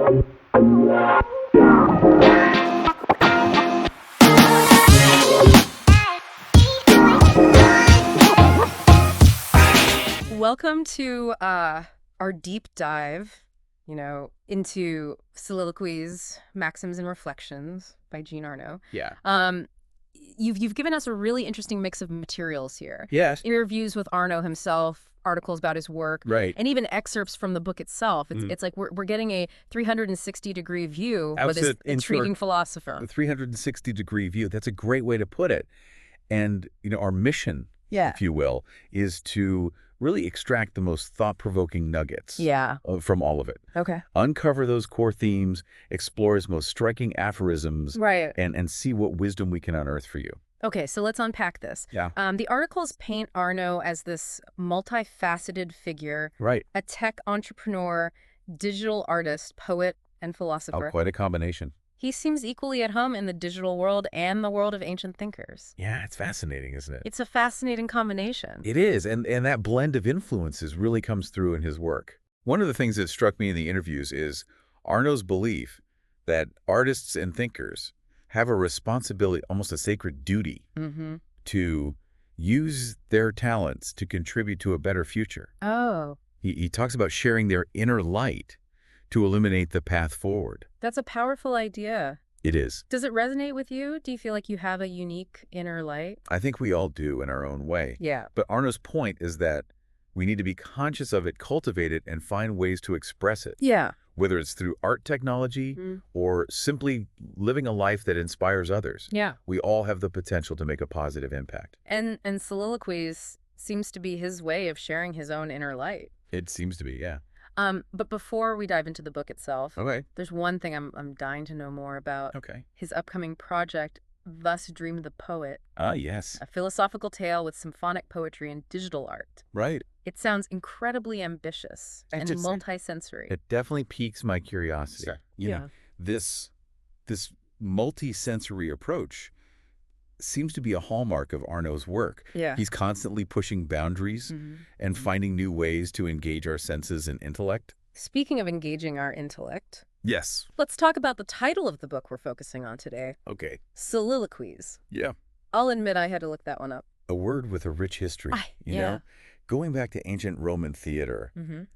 Welcome to our deep dive, into Soliloquies, Maxims, and Reflections by Arno. Yeah. You've given us a really interesting mix of materials here. Yes. Interviews with Arno himself, articles about his work, Right. and even excerpts from the book itself. It's like we're getting a 360-degree view of this intriguing philosopher. A 360-degree view. That's a great way to put it. And, our mission, if you will, is to really extract the most thought-provoking nuggets from all of it. Okay. Uncover those core themes, explore his most striking aphorisms, right, and see what wisdom we can unearth for you. Okay, so let's unpack this. Yeah. The articles paint Arno as this multifaceted figure, right, a tech entrepreneur, digital artist, poet, and philosopher. Oh, quite a combination. He seems equally at home in the digital world and the world of ancient thinkers. Yeah, it's fascinating, isn't it? It's a fascinating combination. It is, and that blend of influences really comes through in his work. One of the things that struck me in the interviews is Arno's belief that artists and thinkers have a responsibility, almost a sacred duty, to use their talents to contribute to a better future. Oh. He talks about sharing their inner light to illuminate the path forward. That's a powerful idea. It is. Does it resonate with you? Do you feel like you have a unique inner light? I think we all do in our own way. Yeah. But Arno's point is that we need to be conscious of it, cultivate it, and find ways to express it. Yeah. Whether it's through art technology or simply living a life that inspires others. Yeah. We all have the potential to make a positive impact. And Soliloquies seems to be his way of sharing his own inner light. It seems to be, yeah. But before we dive into the book itself, Okay. there's one thing I'm dying to know more about. Okay. His upcoming project, Thus Dreamed the Poet. Ah, yes. A philosophical tale with symphonic poetry and digital art. Right. It sounds incredibly ambitious and multi-sensory. It definitely piques my curiosity. Sure. You know, this multi-sensory approach seems to be a hallmark of Arno's work. Yeah. He's constantly pushing boundaries and finding new ways to engage our senses and intellect. Speaking of engaging our intellect, Yes. let's talk about the title of the book we're focusing on today. Okay. Soliloquies. Yeah. I'll admit I had to look that one up. A word with a rich history, you know? Going back to ancient Roman theater,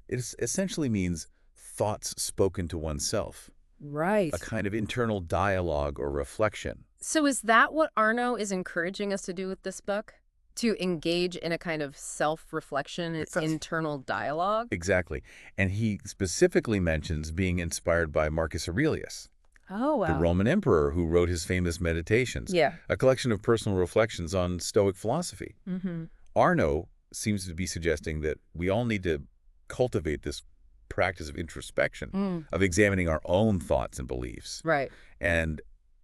it essentially means thoughts spoken to oneself. Right. A kind of internal dialogue or reflection. So is that what Arno is encouraging us to do with this book? To engage in a kind of self-reflection, internal dialogue? Exactly. And he specifically mentions being inspired by Marcus Aurelius. Oh, wow. The Roman emperor who wrote his famous Meditations. Yeah. A collection of personal reflections on Stoic philosophy. Arno seems to be suggesting that we all need to cultivate this practice of introspection, of examining our own thoughts and beliefs. Right.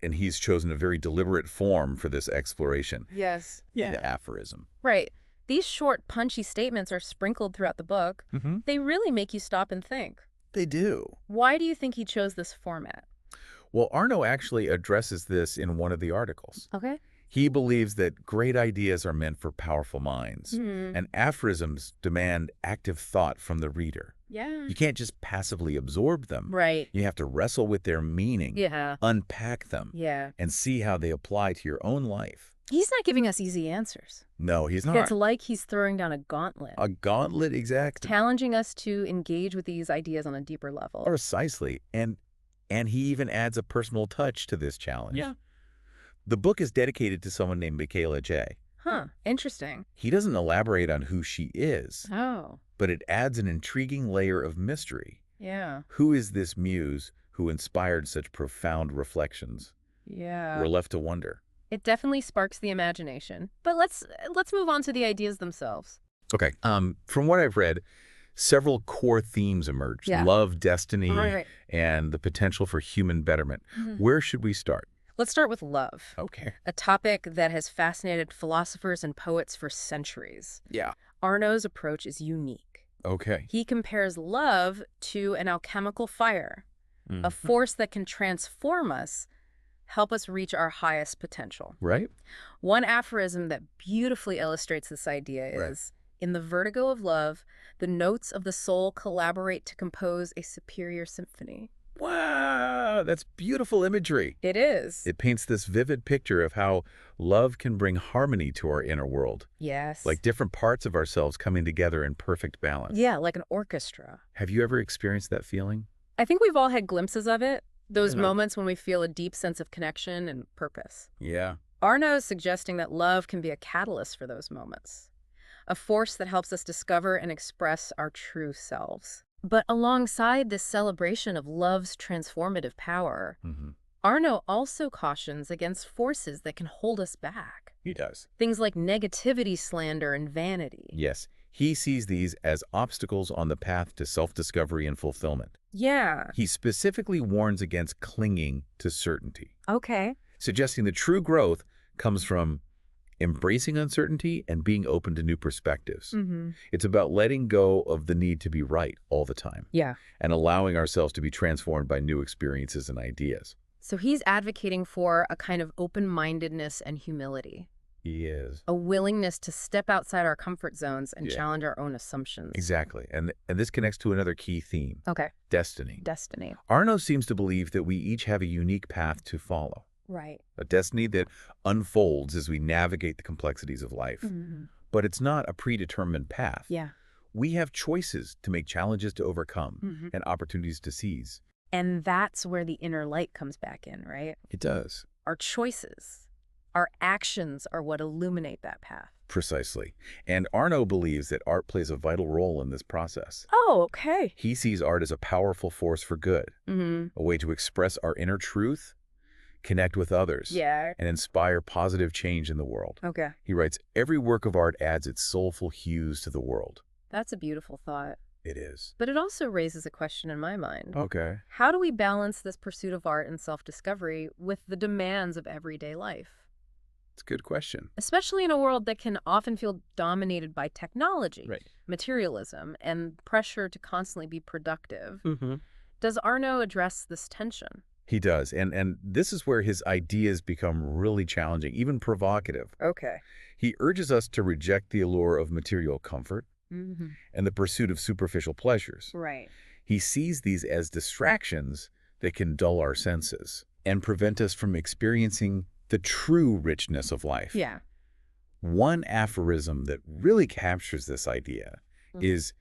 And he's chosen a very deliberate form for this exploration. Yes. Yeah. The aphorism. Right. These short, punchy statements are sprinkled throughout the book. They really make you stop and think. They do. Why do you think he chose this format? Well, Arno actually addresses this in one of the articles. Okay. He believes that great ideas are meant for powerful minds, and aphorisms demand active thought from the reader. Yeah. You can't just passively absorb them. Right. You have to wrestle with their meaning, unpack them, and see how they apply to your own life. He's not giving us easy answers. No, he's not. It's like he's throwing down a gauntlet. A gauntlet, exactly. Challenging us to engage with these ideas on a deeper level. Precisely. And he even adds a personal touch to this challenge. Yeah. The book is dedicated to someone named Michaela J. Huh. Interesting. He doesn't elaborate on who she is. Oh. But it adds an intriguing layer of mystery. Yeah. Who is this muse who inspired such profound reflections? Yeah. We're left to wonder. It definitely sparks the imagination. But let's move on to the ideas themselves. Okay. From what I've read, several core themes emerged. Yeah. Love, destiny, Right. and the potential for human betterment. Where should we start? Let's start with love. Okay. A topic that has fascinated philosophers and poets for centuries. Yeah. Arno's approach is unique. Okay. He compares love to an alchemical fire, a force that can transform us, help us reach our highest potential. Right. One aphorism that beautifully illustrates this idea is, in the vertigo of love, the notes of the soul collaborate to compose a superior symphony. Wow, that's beautiful imagery. It is. It paints this vivid picture of how love can bring harmony to our inner world, Yes. like different parts of ourselves coming together in perfect balance. Yeah, like an orchestra. Have you ever experienced that feeling? I think we've all had glimpses of it, those Yeah. moments when we feel a deep sense of connection and purpose. Yeah. Arno is suggesting that love can be a catalyst for those moments, a force that helps us discover and express our true selves. But alongside this celebration of love's transformative power, Arno also cautions against forces that can hold us back. He does. Things like negativity, slander, and vanity. Yes, he sees these as obstacles on the path to self-discovery and fulfillment. Yeah. He specifically warns against clinging to certainty, Okay. suggesting that true growth comes from embracing uncertainty and being open to new perspectives. It's about letting go of the need to be right all the time Yeah. and allowing ourselves to be transformed by new experiences and ideas. So he's advocating for a kind of open-mindedness and humility, He is. a willingness to step outside our comfort zones and Yeah. challenge our own assumptions. Exactly. And this connects to another key theme, Okay. destiny. Destiny. Arno seems to believe that we each have a unique path to follow, Right. a destiny that unfolds as we navigate the complexities of life. But it's not a predetermined path. Yeah. We have choices to make, challenges to overcome, and opportunities to seize. And that's where the inner light comes back in, right? It does. Our choices, our actions are what illuminate that path. Precisely. And Arno believes that art plays a vital role in this process. Oh, okay. He sees art as a powerful force for good, a way to express our inner truth, connect with others, Yeah. and inspire positive change in the world. Okay. He writes, every work of art adds its soulful hues to the world. That's a beautiful thought. It is. But it also raises a question in my mind. Okay. How do we balance this pursuit of art and self-discovery with the demands of everyday life? It's a good question. Especially in a world that can often feel dominated by technology, Right. materialism, and pressure to constantly be productive. Does Arno address this tension? He does. And this is where his ideas become really challenging, even provocative. Okay. He urges us to reject the allure of material comfort and the pursuit of superficial pleasures. Right. He sees these as distractions that can dull our senses and prevent us from experiencing the true richness of life. Yeah. One aphorism that really captures this idea is,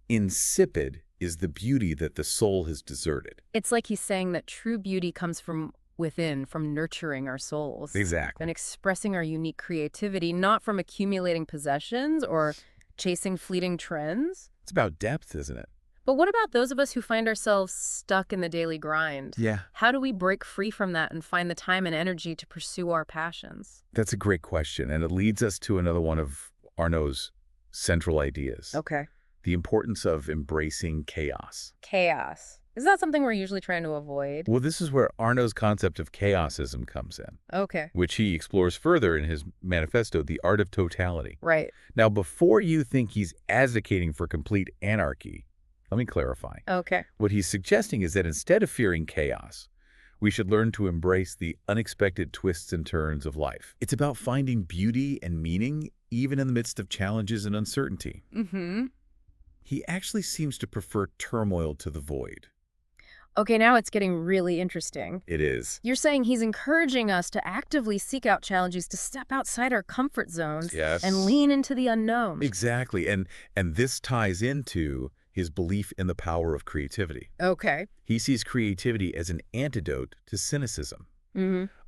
insipid is the beauty that the soul has deserted. It's like he's saying that true beauty comes from within, from nurturing our souls. Exactly. And expressing our unique creativity, not from accumulating possessions or chasing fleeting trends. It's about depth, isn't it? But what about those of us who find ourselves stuck in the daily grind? Yeah. How do we break free from that and find the time and energy to pursue our passions? That's a great question, and it leads us to another one of Arno's central ideas. Okay. The importance of embracing chaos. Chaos. Is that something we're usually trying to avoid? Well, this is where Arno's concept of chaosism comes in, Okay. which he explores further in his manifesto, The Art of Totality. Right. Now, before you think he's advocating for complete anarchy, let me clarify. Okay. What he's suggesting is that instead of fearing chaos, we should learn to embrace the unexpected twists and turns of life. It's about finding beauty and meaning even in the midst of challenges and uncertainty. He actually seems to prefer turmoil to the void. Okay, now it's getting really interesting. It is. You're saying he's encouraging us to actively seek out challenges, to step outside our comfort zones Yes. and lean into the unknown. Exactly. And this ties into his belief in the power of creativity. Okay. He sees creativity as an antidote to cynicism,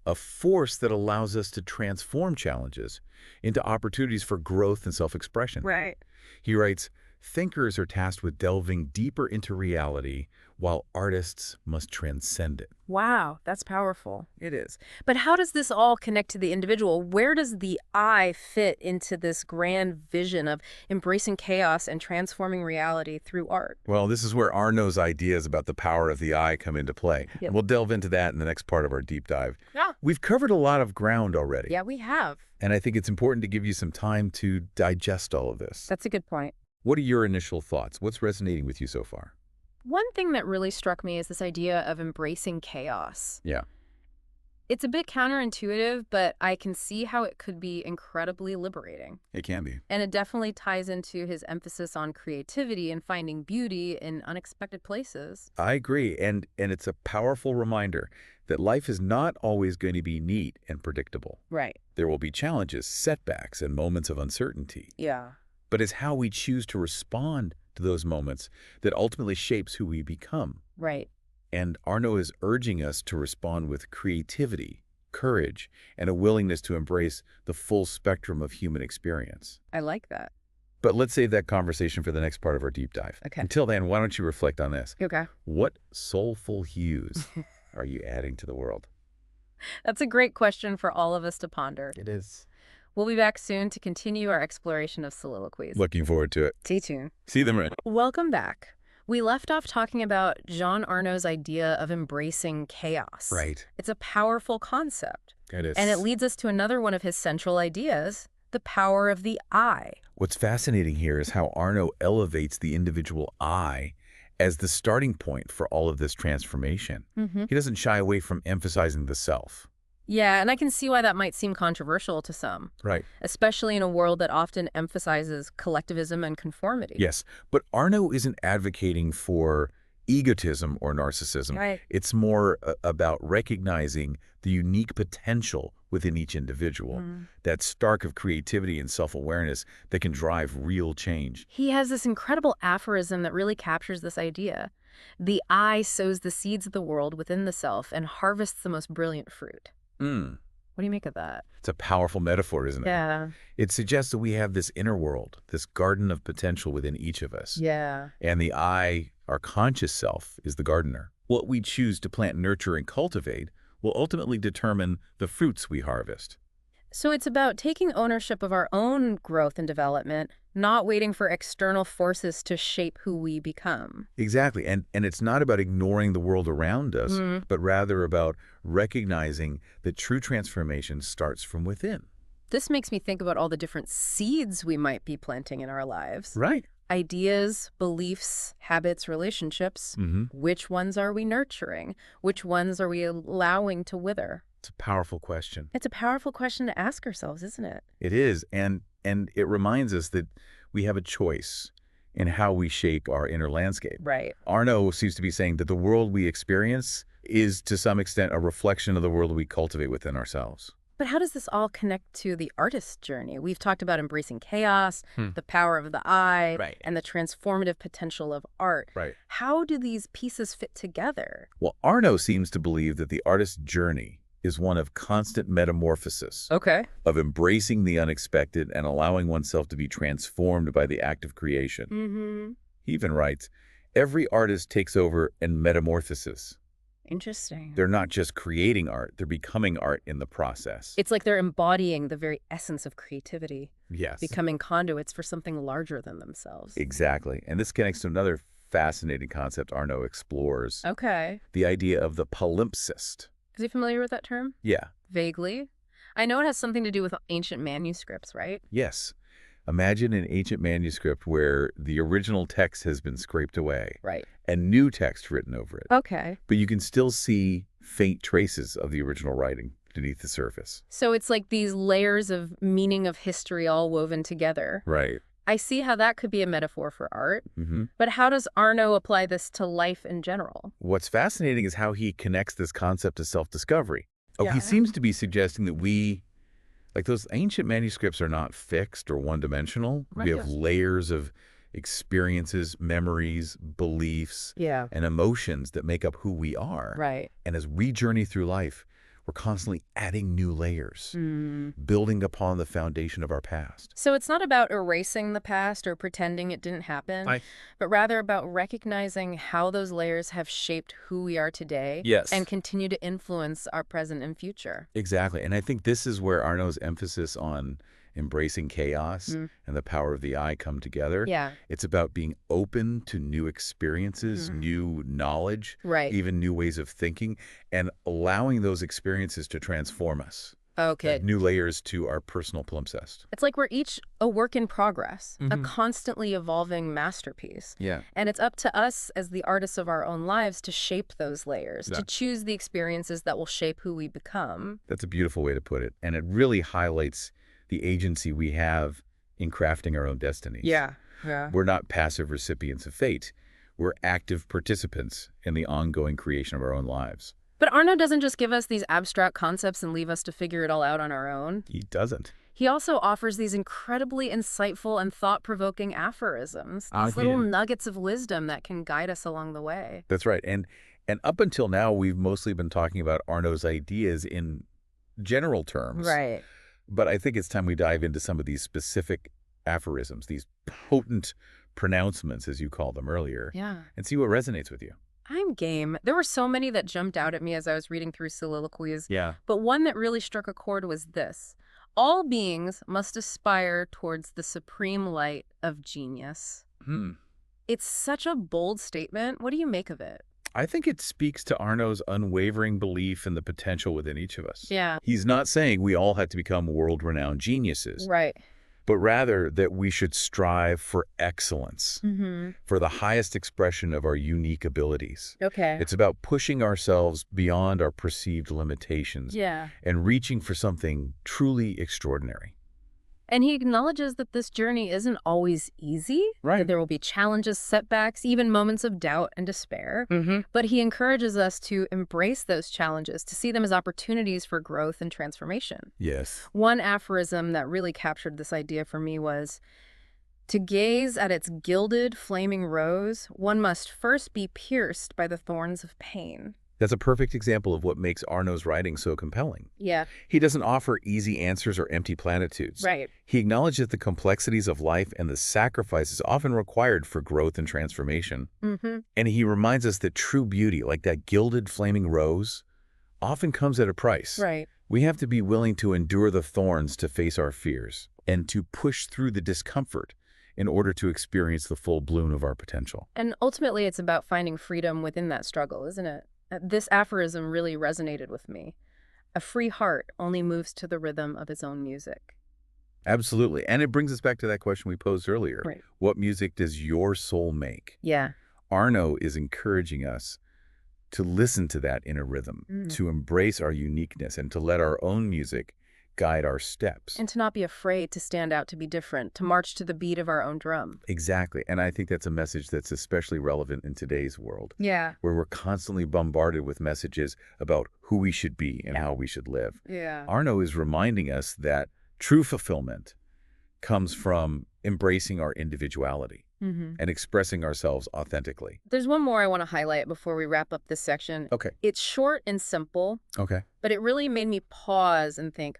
a force that allows us to transform challenges into opportunities for growth and self-expression. Right. He writes, thinkers are tasked with delving deeper into reality, while artists must transcend it. Wow, that's powerful. It is. But how does this all connect to the individual? Where does the I fit into this grand vision of embracing chaos and transforming reality through art? Well, this is where Arno's ideas about the power of the I come into play. Yep. We'll delve into that in the next part of our deep dive. Yeah. We've covered a lot of ground already. Yeah, we have. And I think it's important to give you some time to digest all of this. That's a good point. What are your initial thoughts? What's resonating with you so far? One thing that really struck me is this idea of embracing chaos. Yeah. It's a bit counterintuitive, but I can see how it could be incredibly liberating. It can be. And it definitely ties into his emphasis on creativity and finding beauty in unexpected places. I agree, and it's a powerful reminder that life is not always going to be neat and predictable. Right. There will be challenges, setbacks, and moments of uncertainty. Yeah. But it's how we choose to respond to those moments that ultimately shapes who we become. Right. And Arno is urging us to respond with creativity, courage, and a willingness to embrace the full spectrum of human experience. I like that. But let's save that conversation for the next part of our deep dive. Okay. Until then, why don't you reflect on this? Okay. What soulful hues are you adding to the world? That's a great question for all of us to ponder. It is. We'll be back soon to continue our exploration of soliloquies. Looking forward to it. Stay tuned. See them right. Welcome back. We left off talking about Jean Arno's idea of embracing chaos. Right. It's a powerful concept. It is. And it leads us to another one of his central ideas, the power of the I. What's fascinating here is how Arno elevates the individual I as the starting point for all of this transformation. He doesn't shy away from emphasizing the self. Yeah, and I can see why that might seem controversial to some. Right. Especially in a world that often emphasizes collectivism and conformity. Yes, but Arno isn't advocating for egotism or narcissism. Right. It's more about recognizing the unique potential within each individual, that spark of creativity and self-awareness that can drive real change. He has this incredible aphorism that really captures this idea. The I sows the seeds of the world within the self and harvests the most brilliant fruit. What do you make of that? It's a powerful metaphor, isn't it? Yeah. It suggests that we have this inner world, this garden of potential within each of us. Yeah. And the I, our conscious self, is the gardener. What we choose to plant, nurture, and cultivate will ultimately determine the fruits we harvest. So it's about taking ownership of our own growth and development, not waiting for external forces to shape who we become. Exactly. And it's not about ignoring the world around us, but rather about recognizing that true transformation starts from within. This makes me think about all the different seeds we might be planting in our lives. Right. Ideas, beliefs, habits, relationships. Which ones are we nurturing? Which ones are we allowing to wither? It's a powerful question. It's a powerful question to ask ourselves, isn't it? It is. And it reminds us that we have a choice in how we shape our inner landscape. Right. Arno seems to be saying that the world we experience is to some extent a reflection of the world we cultivate within ourselves. But how does this all connect to the artist's journey? We've talked about embracing chaos, the power of the I, Right. and the transformative potential of art. Right. How do these pieces fit together? Well, Arno seems to believe that the artist's journey is one of constant metamorphosis, Okay. of embracing the unexpected and allowing oneself to be transformed by the act of creation. He even writes, every artist takes over in metamorphosis. Interesting. They're not just creating art, they're becoming art in the process. It's like they're embodying the very essence of creativity, Yes. becoming conduits for something larger than themselves. Exactly. And this connects to another fascinating concept Arno explores, Okay. the idea of the palimpsest. Is he familiar with that term? Yeah. Vaguely. I know it has something to do with ancient manuscripts, right? Yes. Imagine an ancient manuscript where the original text has been scraped away Right. and new text written over it. Okay. But you can still see faint traces of the original writing beneath the surface. So it's like these layers of meaning of history all woven together. Right. I see how that could be a metaphor for art. Mm-hmm. But how does Arno apply this to life in general? What's fascinating is how he connects this concept to self-discovery. Oh, Yeah. he seems to be suggesting that like those ancient manuscripts are not fixed or one-dimensional. Right. We have layers of experiences, memories, beliefs, Yeah. and emotions that make up who we are. Right. And as we journey through life, we're constantly adding new layers, building upon the foundation of our past. So it's not about erasing the past or pretending it didn't happen, but rather about recognizing how those layers have shaped who we are today and continue to influence our present and future. Exactly. And I think this is where Arno's emphasis on embracing chaos and the power of the I come together. Yeah. It's about being open to new experiences, new knowledge, Right. even new ways of thinking, and allowing those experiences to transform us. Okay. new layers to our personal palimpsest. It's like we're each a work in progress, a Mhm. constantly evolving masterpiece. Yeah. And it's up to us as the artists of our own lives to shape those layers, Yeah. to choose the experiences that will shape who we become. That's a beautiful way to put it. And it really highlights the agency we have in crafting our own destinies. Yeah. We're not passive recipients of fate. We're active participants in the ongoing creation of our own lives. But Arno doesn't just give us these abstract concepts and leave us to figure it all out on our own. He doesn't. He also offers these incredibly insightful and thought-provoking aphorisms, these little nuggets of wisdom that can guide us along the way. That's right. And up until now, we've mostly been talking about Arno's ideas in general terms. Right. But I think it's time we dive into some of these specific aphorisms, these potent pronouncements, as you called them earlier, Yeah. and see what resonates with you. I'm game. There were so many that jumped out at me as I was reading through Soliloquies, Yeah. but one that really struck a chord was this. All beings must aspire towards the supreme light of genius. It's such a bold statement. What do you make of it? I think it speaks to Arno's unwavering belief in the potential within each of us. Yeah. He's not saying we all have to become world-renowned geniuses, Right. but rather that we should strive for excellence, for the highest expression of our unique abilities. Okay. It's about pushing ourselves beyond our perceived limitations Yeah. and reaching for something truly extraordinary. And he acknowledges that this journey isn't always easy. Right. That there will be challenges, setbacks, even moments of doubt and despair. But he encourages us to embrace those challenges, to see them as opportunities for growth and transformation. Yes. One aphorism that really captured this idea for me was, to gaze at its gilded, flaming rose, one must first be pierced by the thorns of pain. That's a perfect example of what makes Arno's writing so compelling. Yeah. He doesn't offer easy answers or empty platitudes. Right. He acknowledges the complexities of life and the sacrifices often required for growth and transformation. And he reminds us that true beauty, like that gilded flaming rose, often comes at a price. Right. We have to be willing to endure the thorns to face our fears and to push through the discomfort in order to experience the full bloom of our potential. And ultimately, it's about finding freedom within that struggle, isn't it? This aphorism really resonated with me. A free heart only moves to the rhythm of its own music. Absolutely. And it brings us back to that question we posed earlier. Right. What music does your soul make? Yeah. Arno is encouraging us to listen to that inner rhythm, to embrace our uniqueness, and to let our own music guide our steps. And to not be afraid to stand out, to be different, to march to the beat of our own drum. Exactly. And I think that's a message that's especially relevant in today's world, Yeah. where we're constantly bombarded with messages about who we should be and how we should live. Yeah. Arno is reminding us that true fulfillment comes from embracing our individuality and expressing ourselves authentically. There's one more I want to highlight before we wrap up this section. Okay. It's short and simple, Okay. but it really made me pause and think,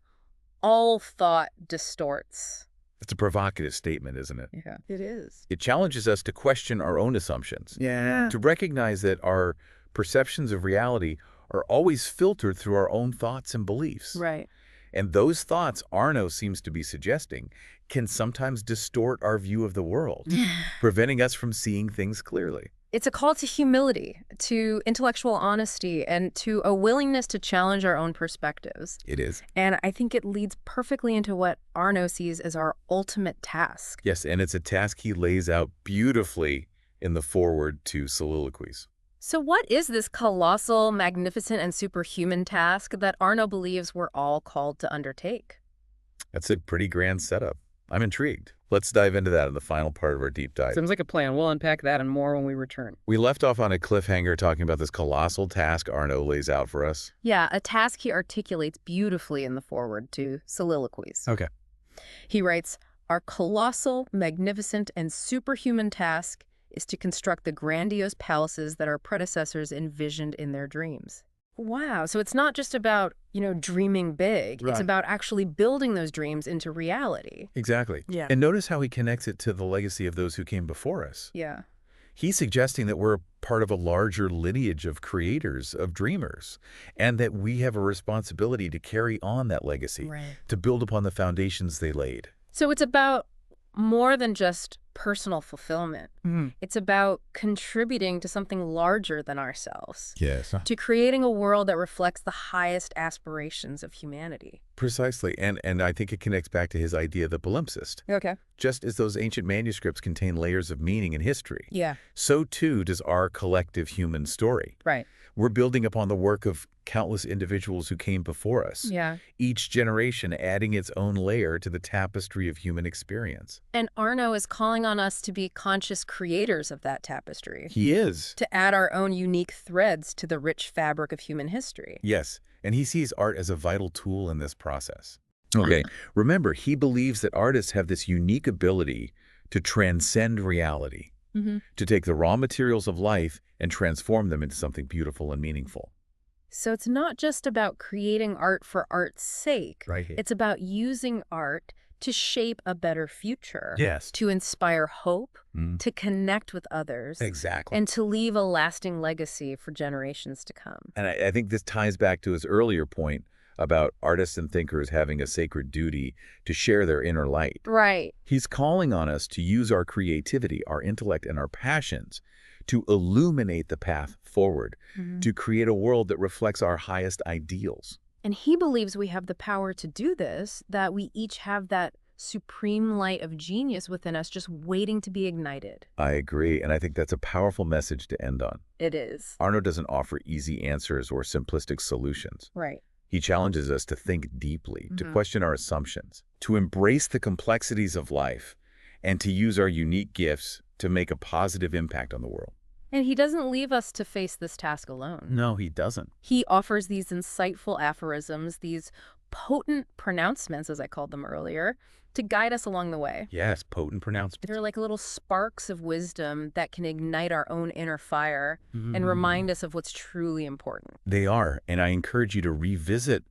all thought distorts. It's a provocative statement, isn't it? Yeah, it is. It challenges us to question our own assumptions. Yeah. To recognize that our perceptions of reality are always filtered through our own thoughts and beliefs. Right. And those thoughts, Arno seems to be suggesting, can sometimes distort our view of the world, preventing us from seeing things clearly. It's a call to humility, to intellectual honesty, and to a willingness to challenge our own perspectives. It is. And I think it leads perfectly into what Arno sees as our ultimate task. Yes, and it's a task he lays out beautifully in the foreword to Soliloquies. So what is this colossal, magnificent, and superhuman task that Arno believes we're all called to undertake? That's a pretty grand setup. I'm intrigued. Let's dive into that in the final part of our deep dive. Seems like a plan. We'll unpack that and more when we return. We left off on a cliffhanger talking about this colossal task Arno lays out for us. Yeah, a task he articulates beautifully in the foreword to Soliloquies. Okay. He writes, "Our colossal, magnificent, and superhuman task is to construct the grandiose palaces that our predecessors envisioned in their dreams." Wow, so it's not just about, dreaming big. It's Right. about actually building those dreams into reality. Exactly. Yeah. And notice how he connects it to the legacy of those who came before us. Yeah. He's suggesting that we're part of a larger lineage of creators, of dreamers, and that we have a responsibility to carry on that legacy, Right. to build upon the foundations they laid. So it's about more than just personal fulfillment. It's about contributing to something larger than ourselves, Yes. to creating a world that reflects the highest aspirations of humanity. Precisely. And I think it connects back to his idea of the palimpsest. Okay. Just as those ancient manuscripts contain layers of meaning and history, Yeah. so too does our collective human story. Right. We're building upon the work of countless individuals who came before us, Yeah. each generation adding its own layer to the tapestry of human experience. And Arno is calling on us to be conscious creators of that tapestry, He is. to add our own unique threads to the rich fabric of human history. Yes, and he sees art as a vital tool in this process. Okay, remember, he believes that artists have this unique ability to transcend reality, to take the raw materials of life and transform them into something beautiful and meaningful. So it's not just about creating art for art's sake. Right. It's about using art to shape a better future. Yes. To inspire hope, to connect with others, Exactly. and to leave a lasting legacy for generations to come. And I think this ties back to his earlier point about artists and thinkers having a sacred duty to share their inner light. Right. He's calling on us to use our creativity, our intellect, and our passions to illuminate the path forward, to create a world that reflects our highest ideals. And he believes we have the power to do this, that we each have that supreme light of genius within us just waiting to be ignited. I agree, and I think that's a powerful message to end on. It is. Arno doesn't offer easy answers or simplistic solutions. Right. He challenges us to think deeply, to question our assumptions, to embrace the complexities of life, and to use our unique gifts to make a positive impact on the world. And he doesn't leave us to face this task alone. No, he doesn't. He offers these insightful aphorisms, these potent pronouncements, as I called them earlier, to guide us along the way. Yes, potent pronouncement. They're like little sparks of wisdom that can ignite our own inner fire and remind us of what's truly important. They are, and I encourage you to revisit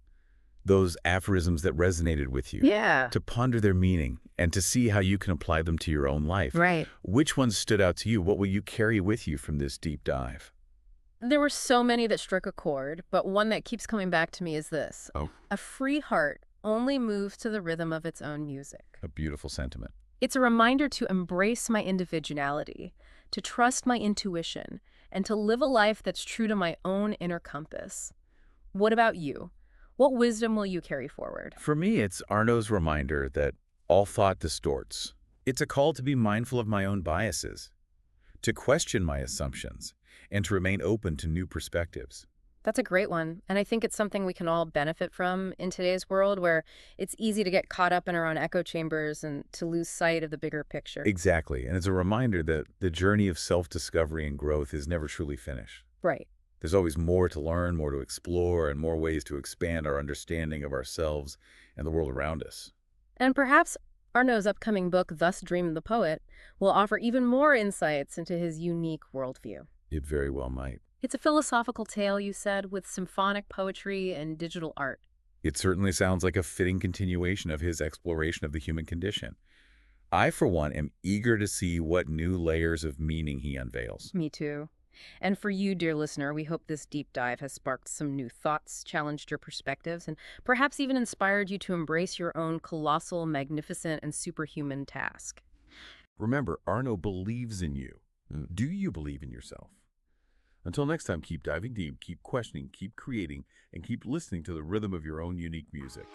those aphorisms that resonated with you. Yeah. To ponder their meaning and to see how you can apply them to your own life. Right. Which ones stood out to you? What will you carry with you from this deep dive? There were so many that struck a chord, but one that keeps coming back to me is this. Oh. A free heart only moves to the rhythm of its own music. A beautiful sentiment. It's a reminder to embrace my individuality, to trust my intuition, and to live a life that's true to my own inner compass. What about you? What wisdom will you carry forward? For me, it's Arno's reminder that all thought distorts. It's a call to be mindful of my own biases, to question my assumptions, and to remain open to new perspectives. That's a great one, and I think it's something we can all benefit from in today's world where it's easy to get caught up in our own echo chambers and to lose sight of the bigger picture. Exactly, and it's a reminder that the journey of self-discovery and growth is never truly finished. Right. There's always more to learn, more to explore, and more ways to expand our understanding of ourselves and the world around us. And perhaps Arno's upcoming book, Thus Dreamed the Poet, will offer even more insights into his unique worldview. It very well might. It's a philosophical tale, you said, with symphonic poetry and digital art. It certainly sounds like a fitting continuation of his exploration of the human condition. I, for one, am eager to see what new layers of meaning he unveils. Me too. And for you, dear listener, we hope this deep dive has sparked some new thoughts, challenged your perspectives, and perhaps even inspired you to embrace your own colossal, magnificent, and superhuman task. Remember, Arno believes in you. Do you believe in yourself? Until next time, keep diving deep, keep questioning, keep creating, and keep listening to the rhythm of your own unique music.